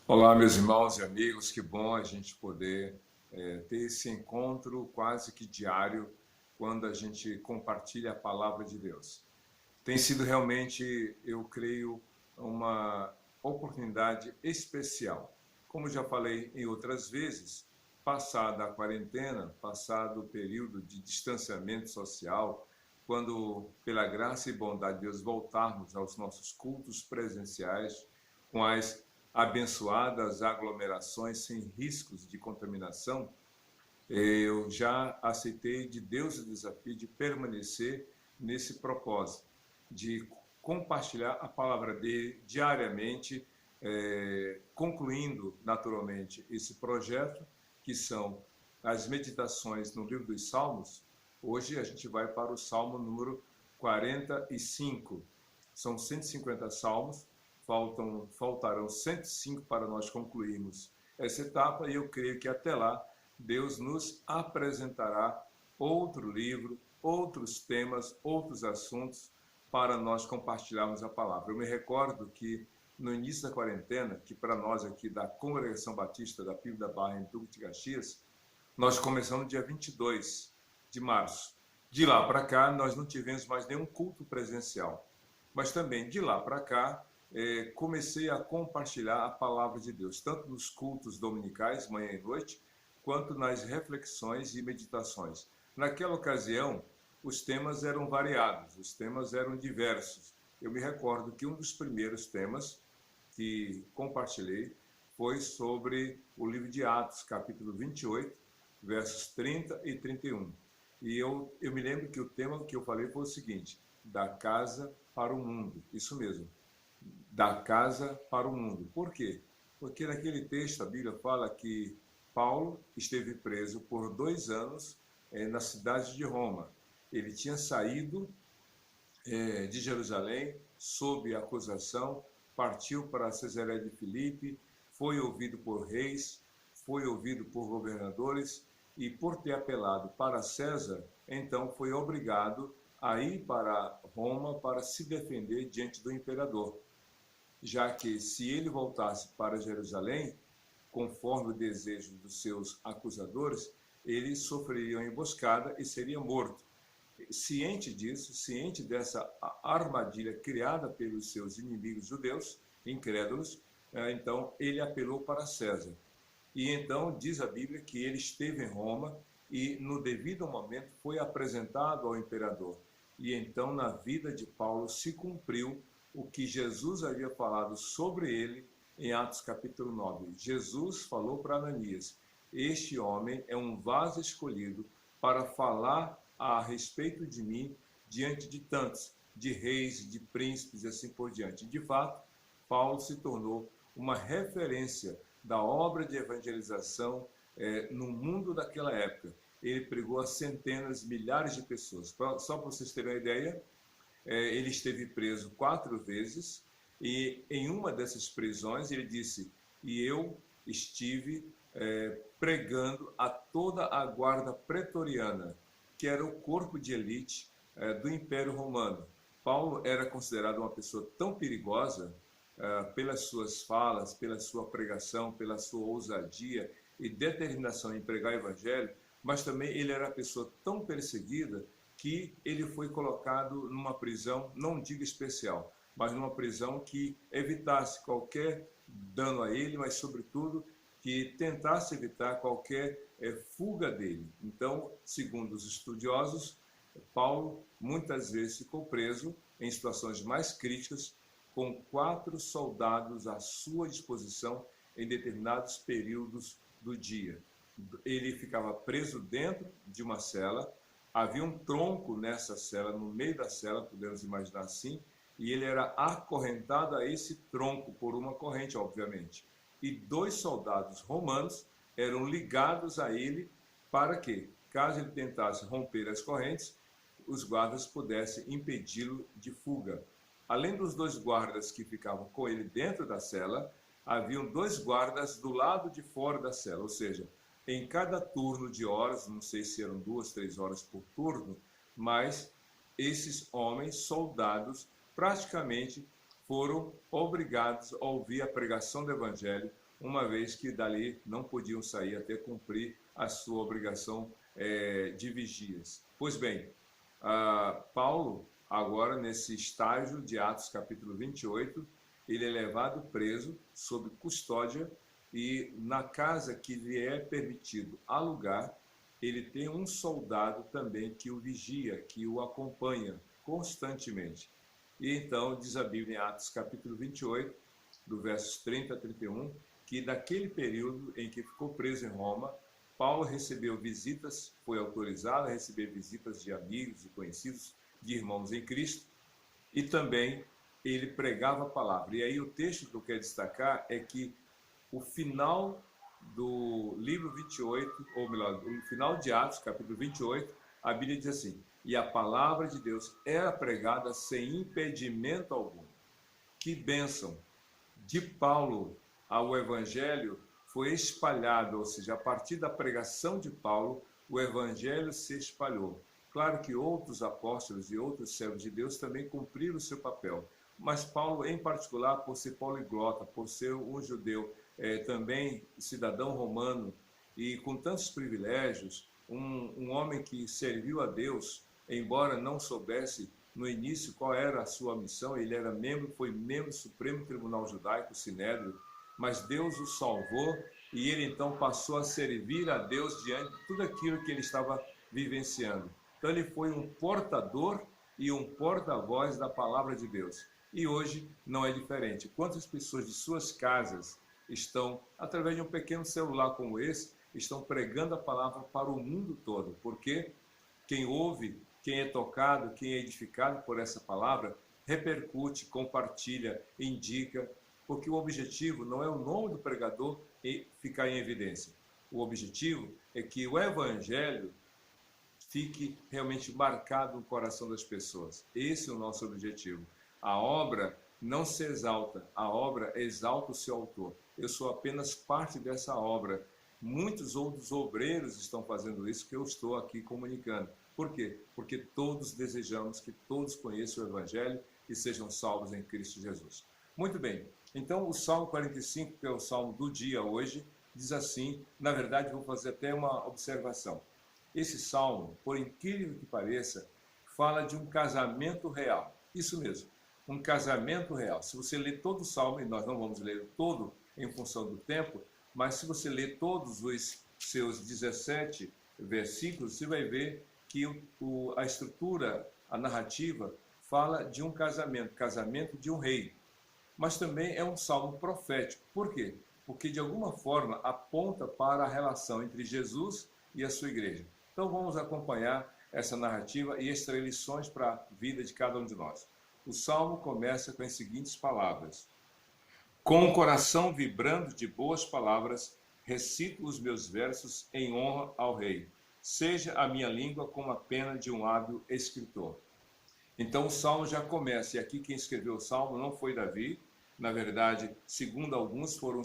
Olá, meus irmãos e amigos, que bom a gente poder ter esse encontro quase que diário quando a gente compartilha a palavra de Deus. Tem sido realmente, eu creio, uma oportunidade especial. Como já falei em outras vezes, passada a quarentena, passado o período de distanciamento social, quando, pela graça e bondade de Deus, voltarmos aos nossos cultos presenciais, com as abençoadas aglomerações sem riscos de contaminação, eu já aceitei de Deus o desafio de permanecer nesse propósito, de compartilhar a palavra dele diariamente, concluindo naturalmente esse projeto, que são as meditações no livro dos Salmos. Hoje a gente vai para o Salmo número 45. São 150 salmos, faltarão 105 para nós concluirmos essa etapa, e eu creio que até lá Deus nos apresentará outro livro, outros temas, outros assuntos para nós compartilharmos a palavra. Eu me recordo que no início da quarentena, que para nós aqui da Congregação Batista da Pio da Barra, em Duque de Caxias, nós começamos no dia 22 de março. De lá para cá, nós não tivemos mais nenhum culto presencial. Mas também, de lá para cá, comecei a compartilhar a palavra de Deus, tanto nos cultos dominicais, manhã e noite, quanto nas reflexões e meditações. Naquela ocasião, os temas eram variados, os temas eram diversos. Eu me recordo que um dos primeiros temas que compartilhei foi sobre o livro de Atos, capítulo 28, versos 30 e 31. E eu me lembro que o tema que eu falei foi o seguinte: da casa para o mundo. Isso mesmo, da casa para o mundo. Por quê? Porque naquele texto a Bíblia fala que Paulo esteve preso por 2 anos na cidade de Roma. Ele tinha saído de Jerusalém sob acusação, partiu para Cesareia de Filipe, foi ouvido por reis, foi ouvido por governadores, e por ter apelado para César, então foi obrigado a ir para Roma para se defender diante do imperador, já que se ele voltasse para Jerusalém, conforme o desejo dos seus acusadores, ele sofreria uma emboscada e seria morto. Ciente disso, ciente dessa armadilha criada pelos seus inimigos judeus, incrédulos, então ele apelou para César. E então diz a Bíblia que ele esteve em Roma e no devido momento foi apresentado ao imperador. E então na vida de Paulo se cumpriu o que Jesus havia falado sobre ele em Atos capítulo 9. Jesus falou para Ananias: este homem é um vaso escolhido para falar a respeito de mim diante de tantos, de reis, de príncipes e assim por diante. De fato, Paulo se tornou uma referência da obra de evangelização no mundo daquela época. Ele pregou a centenas, milhares de pessoas. Só para vocês terem uma ideia, ele esteve preso 4 vezes, e em uma dessas prisões ele disse: e eu estive pregando a toda a guarda pretoriana, que era o corpo de elite do Império Romano. Paulo era considerado uma pessoa tão perigosa pelas suas falas, pela sua pregação, pela sua ousadia e determinação em pregar o evangelho, mas também ele era uma pessoa tão perseguida que ele foi colocado numa prisão, não digo especial, mas numa prisão que evitasse qualquer dano a ele, mas sobretudo que tentasse evitar qualquer fuga dele. Então, segundo os estudiosos, Paulo muitas vezes ficou preso em situações mais críticas, com 4 soldados à sua disposição em determinados períodos do dia. Ele ficava preso dentro de uma cela, havia um tronco nessa cela, no meio da cela, podemos imaginar assim, e ele era acorrentado a esse tronco por uma corrente, obviamente. E 2 soldados romanos eram ligados a ele para que, caso ele tentasse romper as correntes, os guardas pudessem impedi-lo de fuga. Além dos 2 guardas que ficavam com ele dentro da cela, haviam 2 guardas do lado de fora da cela, ou seja, em cada turno de horas, não sei se eram 2, 3 horas por turno, mas esses homens, soldados, praticamente foram obrigados a ouvir a pregação do Evangelho, uma vez que dali não podiam sair até cumprir a sua obrigação de vigias. Pois bem, Paulo, agora nesse estágio de Atos capítulo 28, ele é levado preso sob custódia e na casa que lhe é permitido alugar, ele tem um soldado também que o vigia, que o acompanha constantemente. E então diz a Bíblia em Atos capítulo 28, do versos 30 a 31, que daquele período em que ficou preso em Roma, Paulo recebeu visitas, foi autorizado a receber visitas de amigos e conhecidos, de irmãos em Cristo, e também ele pregava a palavra. E aí o texto que eu quero destacar é que o final do livro 28, ou melhor, o final de Atos, capítulo 28, a Bíblia diz assim: e a palavra de Deus era pregada sem impedimento algum. Que bênção! De Paulo ao Evangelho foi espalhado, ou seja, a partir da pregação de Paulo, o Evangelho se espalhou. Claro que outros apóstolos e outros servos de Deus também cumpriram o seu papel, mas Paulo, em particular, por ser poliglota, por ser um judeu, também cidadão romano, e com tantos privilégios, um homem que serviu a Deus, embora não soubesse no início qual era a sua missão. Ele era foi membro do Supremo Tribunal Judaico, o Sinédrio, mas Deus o salvou e ele então passou a servir a Deus diante de tudo aquilo que ele estava vivenciando. Então ele foi um portador e um porta-voz da palavra de Deus. E hoje não é diferente. Quantas pessoas de suas casas estão, através de um pequeno celular como esse, estão pregando a palavra para o mundo todo? Porque quem ouve, quem é tocado, quem é edificado por essa palavra, repercute, compartilha, indica, porque o objetivo não é o nome do pregador ficar em evidência. O objetivo é que o Evangelho fique realmente marcado no coração das pessoas. Esse é o nosso objetivo. A obra não se exalta, a obra exalta o seu autor. Eu sou apenas parte dessa obra. Muitos outros obreiros estão fazendo isso que eu estou aqui comunicando. Por quê? Porque todos desejamos que todos conheçam o Evangelho e sejam salvos em Cristo Jesus. Muito bem, então o Salmo 45, que é o Salmo do dia hoje, diz assim, na verdade vou fazer até uma observação. Esse Salmo, por incrível que pareça, fala de um casamento real. Isso mesmo, um casamento real. Se você ler todo o Salmo, e nós não vamos ler todo em função do tempo, mas se você ler todos os seus 17 versículos, você vai ver que a estrutura, a narrativa, fala de um casamento de um rei. Mas também é um salmo profético. Por quê? Porque de alguma forma aponta para a relação entre Jesus e a sua igreja. Então vamos acompanhar essa narrativa e extrair lições para a vida de cada um de nós. O salmo começa com as seguintes palavras: com o coração vibrando de boas palavras, recito os meus versos em honra ao rei. Seja a minha língua como a pena de um hábil escritor. Então o salmo já começa, e aqui quem escreveu o salmo não foi Davi. Na verdade, segundo alguns, foram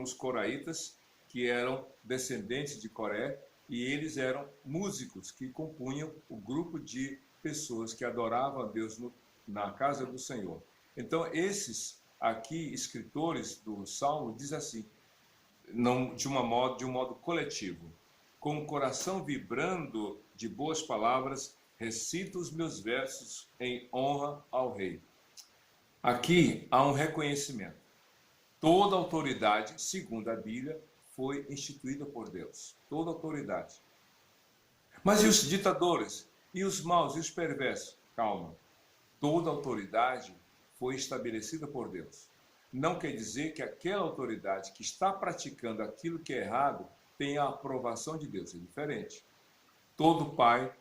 os coraitas, que eram descendentes de Coré, e eles eram músicos que compunham o grupo de pessoas que adoravam a Deus na casa do Senhor. Então esses aqui, escritores do salmo, diz assim, não, de um modo coletivo: com o coração vibrando de boas palavras, recito os meus versos em honra ao rei. Aqui há um reconhecimento. Toda autoridade, segundo a Bíblia, foi instituída por Deus. Toda autoridade. Mas e os ditadores? E os maus? E os perversos? Calma. Toda autoridade foi estabelecida por Deus. Não quer dizer que aquela autoridade que está praticando aquilo que é errado tem a aprovação de Deus. É diferente. Todo pai,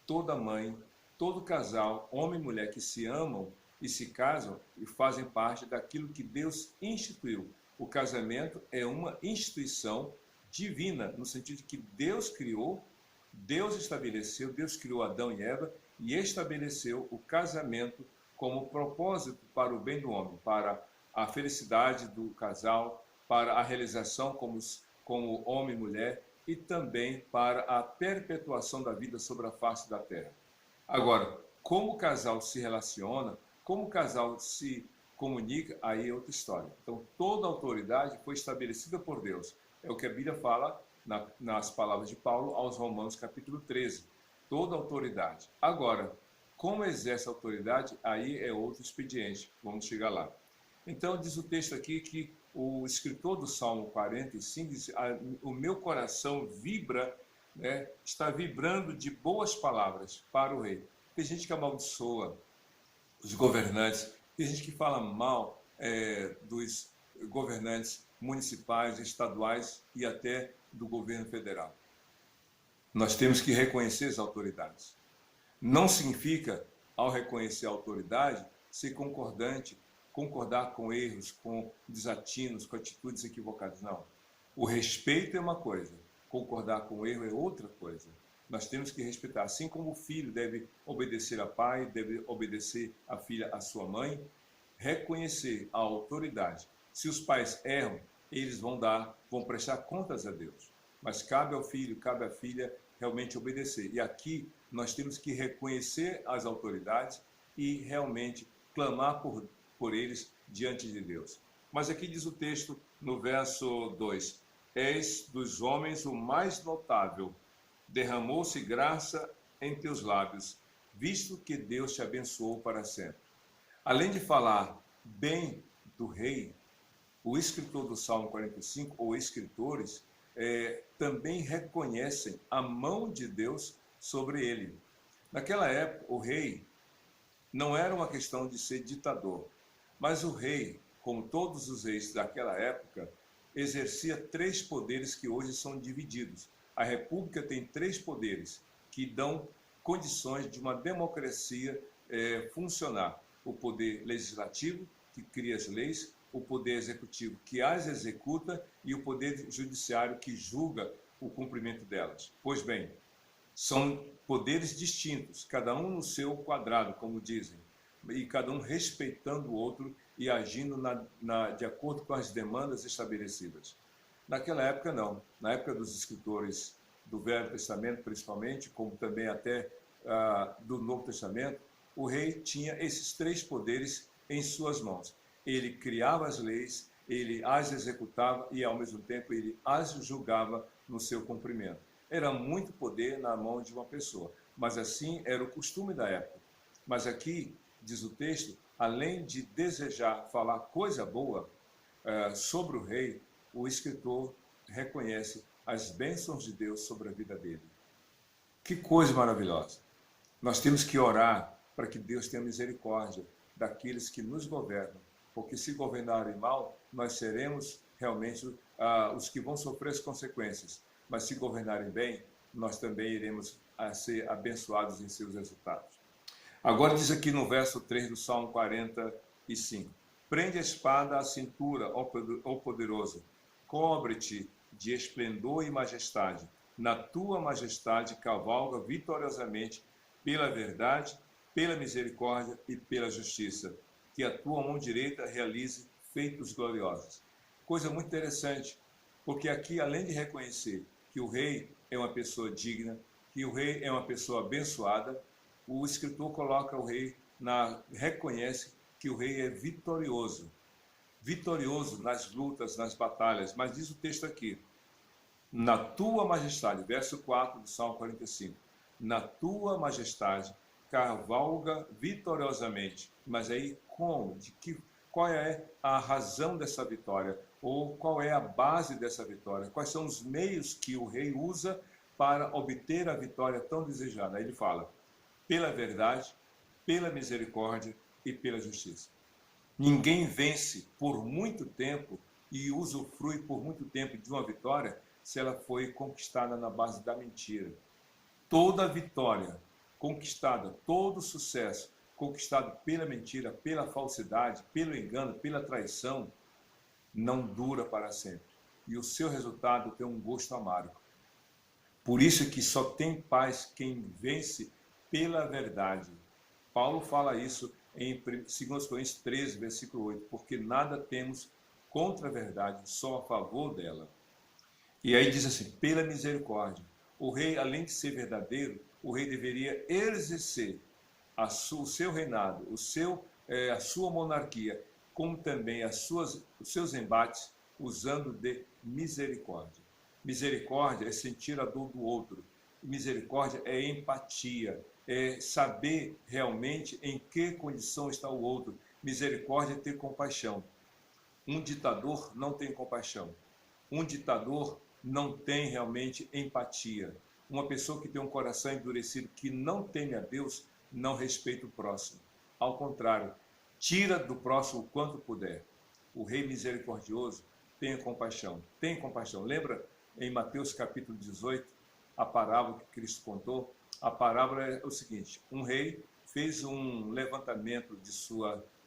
toda mãe, todo casal, homem e mulher que se amam e se casam e fazem parte daquilo que Deus instituiu. O casamento é uma instituição divina, no sentido de que Deus criou, Deus estabeleceu, Deus criou Adão e Eva e estabeleceu o casamento como propósito para o bem do homem, para a felicidade do casal, para a realização como homem e mulher e também para a perpetuação da vida sobre a face da terra. Agora, como o casal se relaciona, como o casal se comunica, aí é outra história. Então, toda autoridade foi estabelecida por Deus. É o que a Bíblia fala nas palavras de Paulo aos Romanos, capítulo 13. Toda autoridade. Agora, como exerce a autoridade, aí é outro expediente. Vamos chegar lá. Então, diz o texto aqui que o escritor do Salmo 45 diz: o meu coração vibra, né, está vibrando de boas palavras para o rei. Tem gente que amaldiçoa os governantes, tem gente que fala mal dos governantes municipais, estaduais e até do governo federal. Nós temos que reconhecer as autoridades. Não significa, ao reconhecer a autoridade, ser concordar com erros, com desatinos, com atitudes equivocadas. Não. O respeito é uma coisa, concordar com o erro é outra coisa. Nós temos que respeitar, assim como o filho deve obedecer ao pai, deve obedecer a filha à sua mãe, reconhecer a autoridade. Se os pais erram, eles vão prestar contas a Deus. Mas cabe ao filho, cabe à filha realmente obedecer. E aqui nós temos que reconhecer as autoridades e realmente clamar por eles diante de Deus. Mas aqui diz o texto no verso 2: És dos homens o mais notável, derramou-se graça em teus lábios, visto que Deus te abençoou para sempre. Além de falar bem do rei, o escritor do Salmo 45, ou escritores, também reconhecem a mão de Deus sobre ele. Naquela época, o rei não era uma questão de ser ditador, mas o rei, como todos os reis daquela época, exercia 3 poderes que hoje são divididos. A república tem 3 poderes que dão condições de uma democracia funcionar. O poder legislativo, que cria as leis, o poder executivo, que as executa, e o poder judiciário, que julga o cumprimento delas. Pois bem, são poderes distintos, cada um no seu quadrado, como dizem, e cada um respeitando o outro e agindo de acordo com as demandas estabelecidas. Naquela época, não. Na época dos escritores do Velho Testamento, principalmente, como também até do Novo Testamento, o rei tinha esses 3 poderes em suas mãos. Ele criava as leis, ele as executava e, ao mesmo tempo, ele as julgava no seu cumprimento. Era muito poder na mão de uma pessoa, mas assim era o costume da época. Mas aqui, diz o texto, além de desejar falar coisa boa sobre o rei, o escritor reconhece as bênçãos de Deus sobre a vida dele. Que coisa maravilhosa! Nós temos que orar para que Deus tenha misericórdia daqueles que nos governam, porque se governarem mal, nós seremos realmente os que vão sofrer as consequências. Mas se governarem bem, nós também iremos ser abençoados em seus resultados. Agora diz aqui no verso 3 do Salmo 45: Prende a espada à cintura, ó poderoso, cobre-te de esplendor e majestade. Na tua majestade cavalga vitoriosamente pela verdade, pela misericórdia e pela justiça. Que a tua mão direita realize feitos gloriosos. Coisa muito interessante, porque aqui, além de reconhecer que o rei é uma pessoa digna, que o rei é uma pessoa abençoada, o escritor coloca o rei, reconhece que o rei é vitorioso. Vitorioso nas lutas, nas batalhas. Mas diz o texto aqui: na tua majestade, verso 4 do Salmo 45, na tua majestade cavalga vitoriosamente. Mas aí como? Qual é a razão dessa vitória? Ou qual é a base dessa vitória? Quais são os meios que o rei usa para obter a vitória tão desejada? Aí ele fala: pela verdade, pela misericórdia e pela justiça. Ninguém vence por muito tempo e usufrui por muito tempo de uma vitória se ela foi conquistada na base da mentira. Toda vitória conquistada, todo sucesso conquistado pela mentira, pela falsidade, pelo engano, pela traição, não dura para sempre. E o seu resultado tem um gosto amargo. Por isso é que só tem paz quem vence pela verdade. Paulo fala isso em 2 Coríntios 13, versículo 8, porque nada temos contra a verdade, só a favor dela. E aí diz assim: pela misericórdia. O rei, além de ser verdadeiro, o rei deveria exercer o seu reinado, a sua monarquia, como também os seus embates, usando de misericórdia. Misericórdia é sentir a dor do outro. Misericórdia é empatia, é saber realmente em que condição está o outro. Misericórdia é ter compaixão. Um ditador não tem compaixão. Um ditador não tem realmente empatia. Uma pessoa que tem um coração endurecido, que não teme a Deus, não respeita o próximo. Ao contrário, tira do próximo o quanto puder. O rei misericordioso tem compaixão. Tem compaixão. Lembra em Mateus capítulo 18, a parábola que Cristo contou? A parábola é o seguinte: um rei fez um levantamento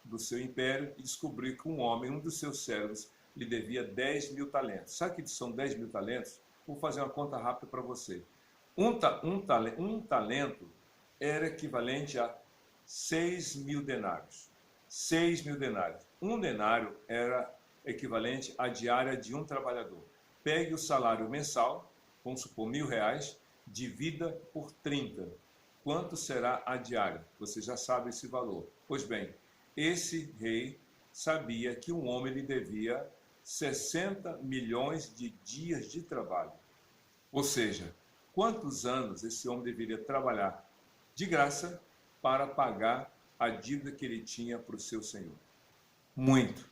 do seu império e descobriu que um homem, um dos seus servos, lhe devia 10.000 talentos. Sabe o que são 10.000 talentos? Vou fazer uma conta rápida para você. Um talento era equivalente a 6.000 denários. 6.000 denários. Um denário era equivalente à diária de um trabalhador. Pegue o salário mensal, vamos supor R$1.000, divida por 30. Quanto será a diária? Você já sabe esse valor. Pois bem, esse rei sabia que um homem lhe devia 60 milhões de dias de trabalho. Ou seja, quantos anos esse homem deveria trabalhar de graça para pagar a dívida que ele tinha para o seu senhor? Muito.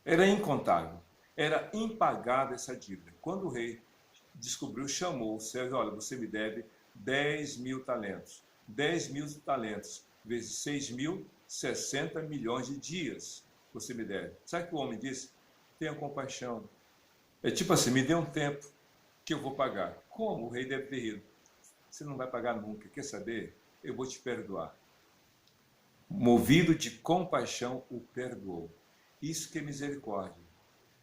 Era incontável. Era impagável essa dívida. Quando o rei descobriu, chamou o servo: olha, você me deve 10.000 talentos. 10.000 talentos vezes 6.000, 60 milhões de dias você me deve. Sabe o que o homem disse? Tenha compaixão. É tipo assim, me dê um tempo que eu vou pagar. Como? O rei deve ter rido. Você não vai pagar nunca. Quer saber? Eu vou te perdoar. Movido de compaixão, o perdoou. Isso que é misericórdia.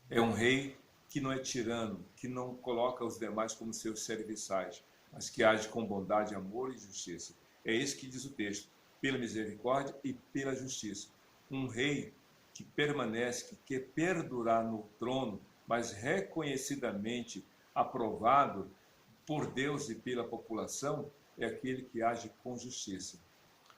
É um rei que não é tirano, que não coloca os demais como seus serviçais, mas que age com bondade, amor e justiça. É isso que diz o texto: pela misericórdia e pela justiça. Um rei que permanece, que quer perdurar no trono, mas reconhecidamente aprovado por Deus e pela população, é aquele que age com justiça,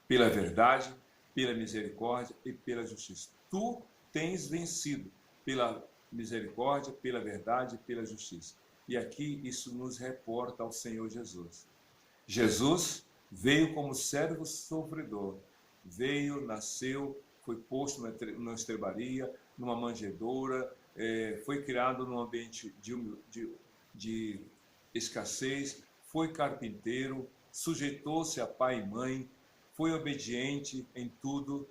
pela verdade, pela misericórdia e pela justiça. Tu tens vencido pela misericórdia, pela verdade e pela justiça. E aqui isso nos reporta ao Senhor Jesus. Jesus veio como servo sofredor, veio, nasceu, foi posto numa estrebaria, numa manjedoura, foi criado num ambiente de escassez, foi carpinteiro, sujeitou-se a pai e mãe, foi obediente em tudo,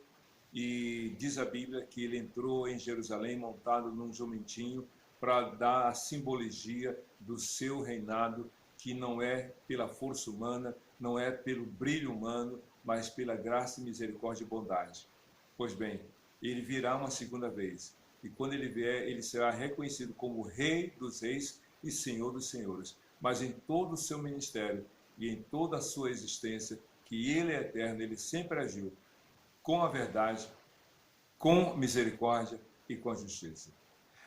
e diz a Bíblia que ele entrou em Jerusalém montado num jumentinho para dar a simbologia do seu reinado, que não é pela força humana, não é pelo brilho humano, mas pela graça, misericórdia e bondade. Pois bem, ele virá uma segunda vez, e quando ele vier, ele será reconhecido como Rei dos Reis e Senhor dos Senhores. Mas em todo o seu ministério e em toda a sua existência, que ele é eterno, ele sempre agiu com a verdade, com misericórdia e com a justiça.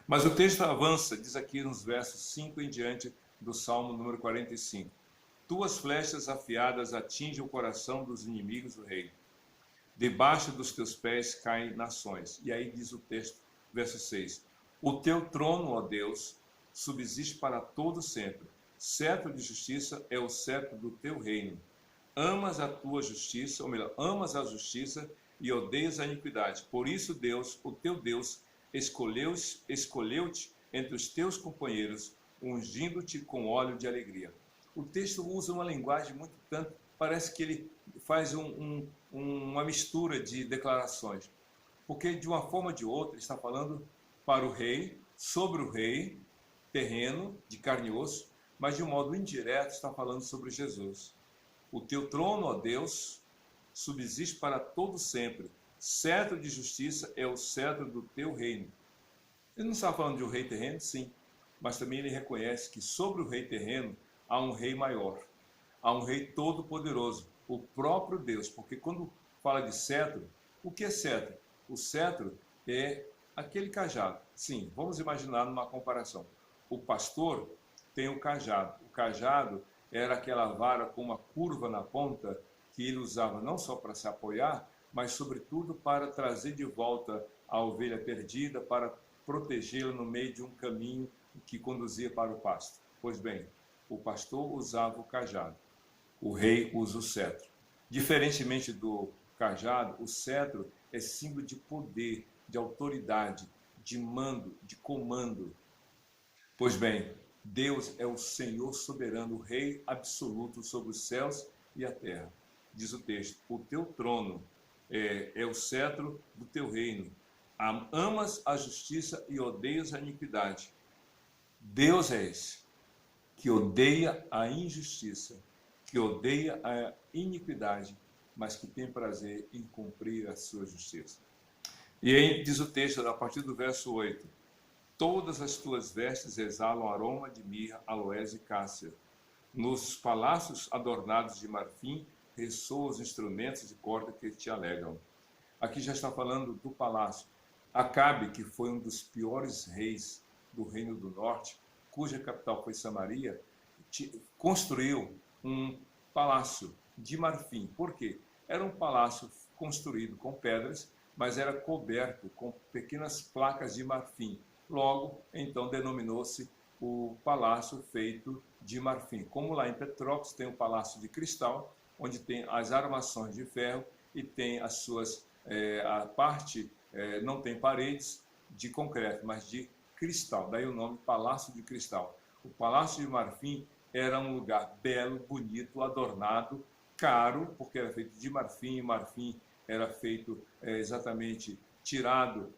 Mas o texto avança, diz aqui nos versos 5 em diante do Salmo número 45. Tuas flechas afiadas atingem o coração dos inimigos do rei. Debaixo dos teus pés caem nações. E aí diz o texto, verso 6. O teu trono, ó Deus, subsiste para todo sempre. Cetro de justiça é o cetro do teu reino. Amas a tua justiça, ou melhor, amas a justiça e odeias a iniquidade. Por isso Deus, o teu Deus, escolheu-te entre os teus companheiros, ungindo-te com óleo de alegria. O texto usa uma linguagem muito tanto, parece que ele faz uma mistura de declarações. Porque de uma forma ou de outra, ele está falando para o rei, sobre o rei, terreno, de carne e osso, mas de um modo indireto está falando sobre Jesus. O teu trono, ó Deus, subsiste para todo sempre. Cetro de justiça é o cetro do teu reino. Ele não está falando de um rei terreno? Sim. Mas também ele reconhece que sobre o rei terreno há um rei maior. Há um rei todo-poderoso, o próprio Deus. Porque quando fala de cetro, o que é cetro? O cetro é aquele cajado. Sim, vamos imaginar numa comparação. O pastor tem o cajado. O cajado era aquela vara com uma curva na ponta que ele usava não só para se apoiar, mas sobretudo para trazer de volta a ovelha perdida para protegê-la no meio de um caminho que conduzia para o pasto. Pois bem, o pastor usava o cajado, o rei usa o cetro. Diferentemente do cajado, o cetro é símbolo de poder, de autoridade, de mando, de comando. Pois bem, Deus é o Senhor soberano, o Rei absoluto sobre os céus e a terra. Diz o texto: o teu trono é o cetro do teu reino. Amas a justiça e odeias a iniquidade. Deus é esse que odeia a injustiça, que odeia a iniquidade, mas que tem prazer em cumprir a sua justiça. E aí diz o texto, a partir do verso 8: todas as tuas vestes exalam aroma de mirra, aloés e cássia. Nos palácios adornados de marfim, ressoam os instrumentos de corda que te alegram. Aqui já está falando do palácio. Acabe, que foi um dos piores reis do Reino do Norte, cuja capital foi Samaria, construiu um palácio de marfim. Por quê? Era um palácio construído com pedras, mas era coberto com pequenas placas de marfim. Logo, então, denominou-se o palácio feito de marfim. Como lá em Petrópolis tem o palácio de cristal, onde tem as armações de ferro e tem as suas, a parte, não tem paredes de concreto, mas de cristal. Daí o nome Palácio de Cristal. O Palácio de Marfim era um lugar belo, bonito, adornado, caro, porque era feito de marfim, e marfim era feito exatamente tirado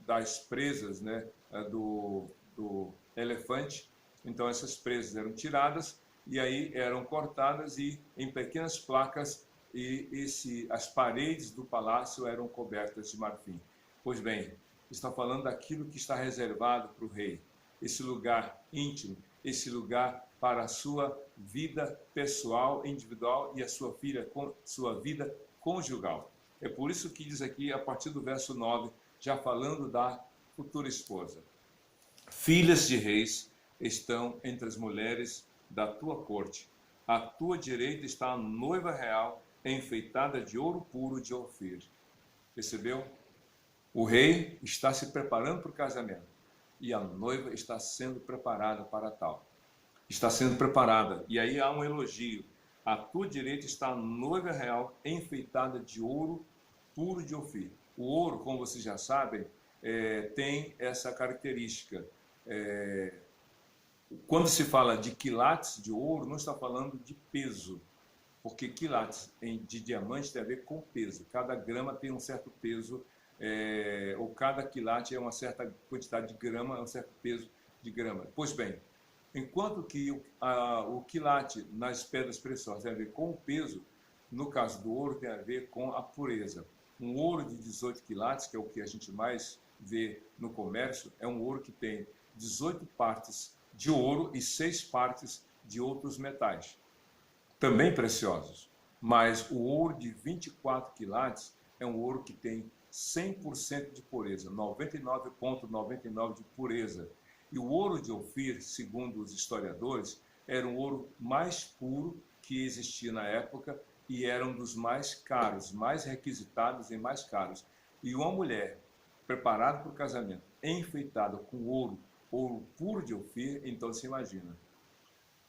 das presas, né, do elefante. Então essas presas eram tiradas e aí eram cortadas e em pequenas placas, e as paredes do palácio eram cobertas de marfim. Pois bem, está falando daquilo que está reservado para o rei, esse lugar íntimo, esse lugar para a sua vida pessoal, individual, e a sua vida conjugal. É por isso que diz aqui, a partir do verso 9, já falando da futura esposa: filhas de reis estão entre as mulheres da tua corte. À tua direita está a noiva real, enfeitada de ouro puro de Ofir. Percebeu? O rei está se preparando para o casamento e a noiva está sendo preparada para tal. Está sendo preparada. E aí há um elogio: à tua direita está a noiva real, enfeitada de ouro puro de Ofir. O ouro, como vocês já sabem, tem essa característica. Quando se fala de quilates de ouro, não está falando de peso, porque quilates de diamante tem a ver com peso. Cada grama tem um certo peso, ou cada quilate é uma certa quantidade de grama, é um certo peso de grama. Pois bem, enquanto que o quilate nas pedras preciosas tem a ver com o peso, no caso do ouro tem a ver com a pureza. Um ouro de 18 quilates, que é o que a gente mais vê no comércio, é um ouro que tem 18 partes de ouro e 6 partes de outros metais, também preciosos. Mas o ouro de 24 quilates é um ouro que tem 100% de pureza, 99,99% de pureza. E o ouro de Ofir, segundo os historiadores, era um ouro mais puro que existia na época e era um dos mais caros, mais requisitados e mais caros. E uma mulher preparada para o casamento, enfeitada com ouro puro de Ofir, então se imagina.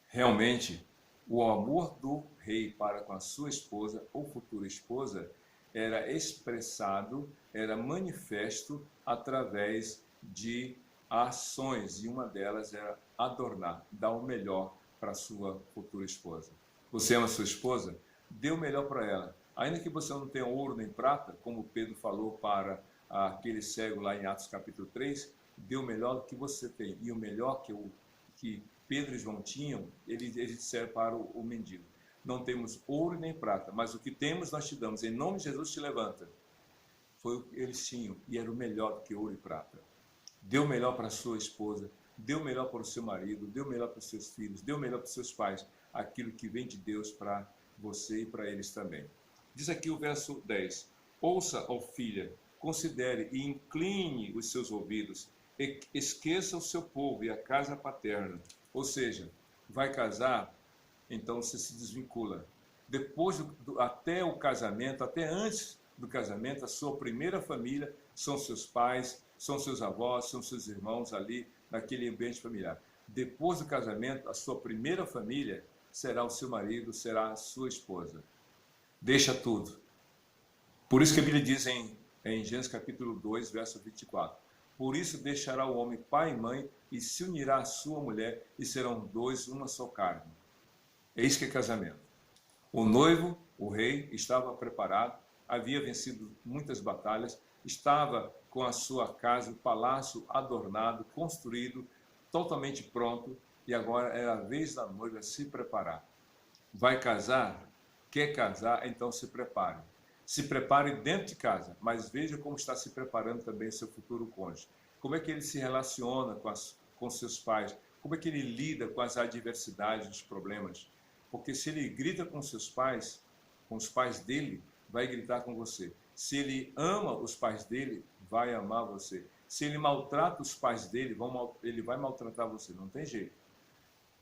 Realmente, o amor do rei para com a sua esposa ou futura esposa era expressado, era manifesto através de ações, e uma delas era adornar, dar o melhor para a sua futura esposa. Você ama a sua esposa? Dê o melhor para ela. Ainda que você não tenha ouro nem prata, como Pedro falou para aquele cego lá em Atos capítulo 3, dê o melhor que você tem. E o melhor que Pedro e João tinham, eles disseram para o mendigo: não temos ouro nem prata, mas o que temos nós te damos. Em nome de Jesus te levanta. Foi o que eles tinham, e era o melhor do que ouro e prata. Dê o melhor para a sua esposa, dê o melhor para o seu marido, dê o melhor para os seus filhos, dê o melhor para os seus pais, aquilo que vem de Deus para você e para eles também. Diz aqui o verso 10: ouça, ó filha, considere e incline os seus ouvidos, esqueça o seu povo e a casa paterna. Ou seja, vai casar, então você se desvincula. Depois, até o casamento, até antes do casamento, a sua primeira família são seus pais, são seus avós, são seus irmãos ali naquele ambiente familiar. Depois do casamento, a sua primeira família será o seu marido, será a sua esposa. Deixa tudo. Por isso que a Bíblia diz em Gênesis capítulo 2, verso 24. Por isso deixará o homem pai e mãe e se unirá à sua mulher e serão dois uma só carne. É isso que é casamento. O noivo, o rei, estava preparado, havia vencido muitas batalhas, estava com a sua casa, o palácio adornado, construído, totalmente pronto, e agora era a vez da noiva se preparar. Vai casar? Quer casar? Então se prepare. Se prepare dentro de casa, mas veja como está se preparando também seu futuro cônjuge. Como é que ele se relaciona com seus pais? Como é que ele lida com as adversidades, os problemas? Porque se ele grita com seus pais, com os pais dele, vai gritar com você. Se ele ama os pais dele, vai amar você. Se ele maltrata os pais dele, ele vai maltratar você. Não tem jeito.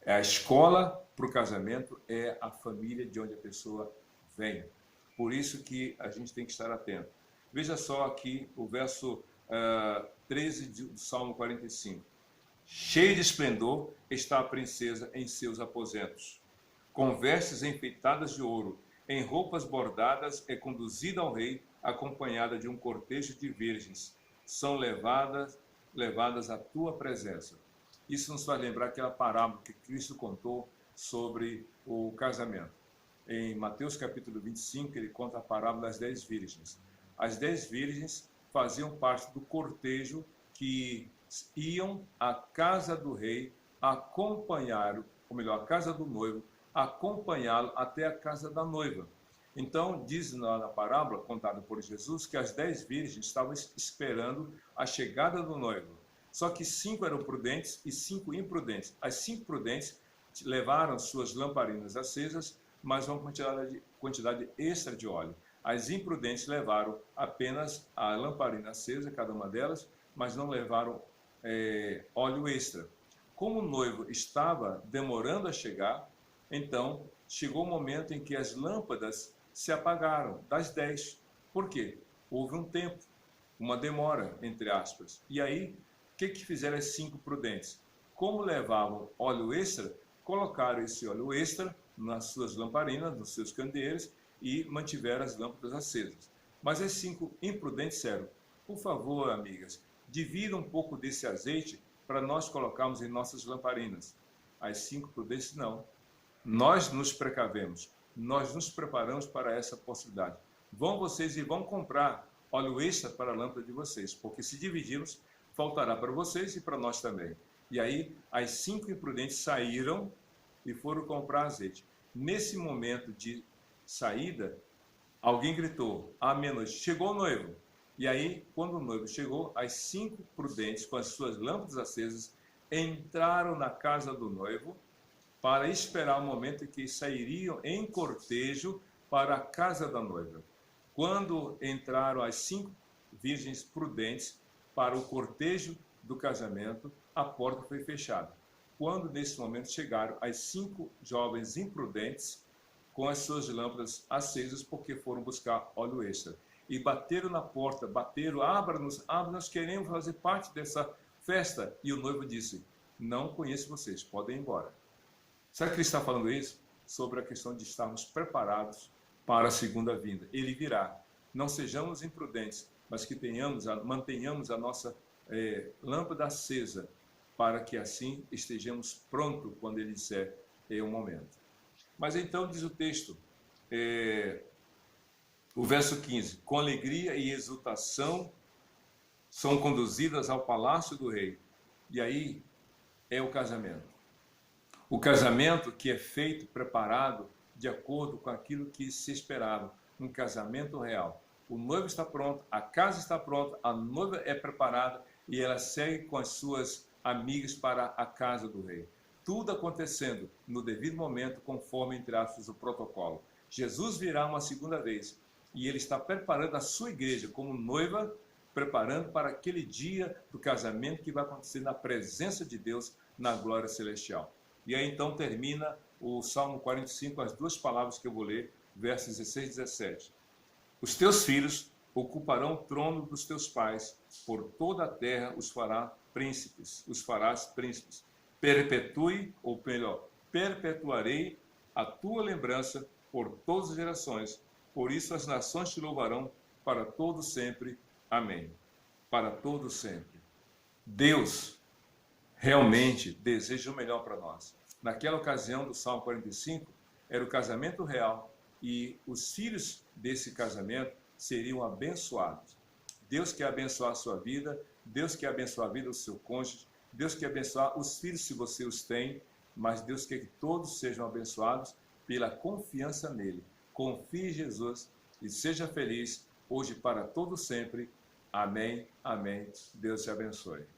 A escola para o casamento é a família de onde a pessoa vem. Por isso que a gente tem que estar atento. Veja só aqui o verso 13 do Salmo 45. Cheia de esplendor está a princesa em seus aposentos. Com vestes enfeitadas de ouro, em roupas bordadas, é conduzida ao rei, acompanhada de um cortejo de virgens. São levadas à tua presença. Isso nos faz lembrar aquela parábola que Cristo contou sobre o casamento. Em Mateus capítulo 25, ele conta a parábola das 10 virgens. As 10 virgens faziam parte do cortejo que iam à casa do rei acompanhá-lo, ou melhor, à casa do noivo, acompanhá-lo até a casa da noiva. Então, diz na parábola contada por Jesus que as 10 virgens estavam esperando a chegada do noivo. Só que 5 eram prudentes e 5 imprudentes. As 5 prudentes levaram suas lamparinas acesas, mas uma quantidade extra de óleo. As imprudentes levaram apenas a lamparina acesa, cada uma delas, mas não levaram óleo extra. Como o noivo estava demorando a chegar, então chegou o momento em que as lâmpadas se apagaram, das 10. Por quê? Houve um tempo, uma demora, entre aspas. E aí, o que fizeram as 5 prudentes? Como levavam óleo extra, colocaram esse óleo extra nas suas lamparinas, nos seus candeeiros, e mantiveram as lâmpadas acesas. Mas as 5 imprudentes disseram: por favor, amigas, divida um pouco desse azeite para nós colocarmos em nossas lamparinas. As 5 prudentes não. Nós nos precavemos, nós nos preparamos para essa possibilidade. Vão vocês e vão comprar óleo extra para a lâmpada de vocês, porque se dividirmos, faltará para vocês e para nós também. E aí, as 5 imprudentes saíram e foram comprar azeite. Nesse momento de saída, alguém gritou, à meia-noite, chegou o noivo. E aí, quando o noivo chegou, as 5 prudentes, com as suas lâmpadas acesas, entraram na casa do noivo para esperar o momento em que sairiam em cortejo para a casa da noiva. Quando entraram as 5 virgens prudentes para o cortejo do casamento, a porta foi fechada. Quando, nesse momento, chegaram as 5 jovens imprudentes com as suas lâmpadas acesas, porque foram buscar óleo extra. E bateram na porta, bateram, abra-nos, nós queremos fazer parte dessa festa. E o noivo disse, não conheço vocês, podem ir embora. Sabe que ele está falando isso? Sobre a questão de estarmos preparados para a segunda vinda. Ele virá. Não sejamos imprudentes, mas que mantenhamos a nossa lâmpada acesa, para que assim estejamos prontos quando ele disser o momento. Mas então diz o texto, o verso 15, com alegria e exultação são conduzidas ao palácio do rei. E aí é o casamento. O casamento que é feito, preparado, de acordo com aquilo que se esperava. Um casamento real. O noivo está pronto, a casa está pronta, a noiva é preparada e ela segue com as suas amigas para a casa do rei. Tudo acontecendo no devido momento, conforme, entre aspas, o protocolo. Jesus virá uma segunda vez e ele está preparando a sua igreja como noiva, preparando para aquele dia do casamento que vai acontecer na presença de Deus, na glória celestial. E aí então termina o Salmo 45, as 2 palavras que eu vou ler, versos 16 e 17. Os teus filhos ocuparão o trono dos teus pais, por toda a terra os farás príncipes. Perpetue, ou melhor, perpetuarei a tua lembrança por todas as gerações. Por isso as nações te louvarão para todo sempre. Amém. Para todo sempre. Deus realmente deseja o melhor para nós. Naquela ocasião do Salmo 45, era o casamento real e os filhos desse casamento seriam abençoados. Deus quer abençoar a sua vida, Deus quer abençoar a vida do seu cônjuge, Deus quer abençoar os filhos se você os tem, mas Deus quer que todos sejam abençoados pela confiança nele. Confie em Jesus e seja feliz hoje para todo sempre. Amém, amém. Deus te abençoe.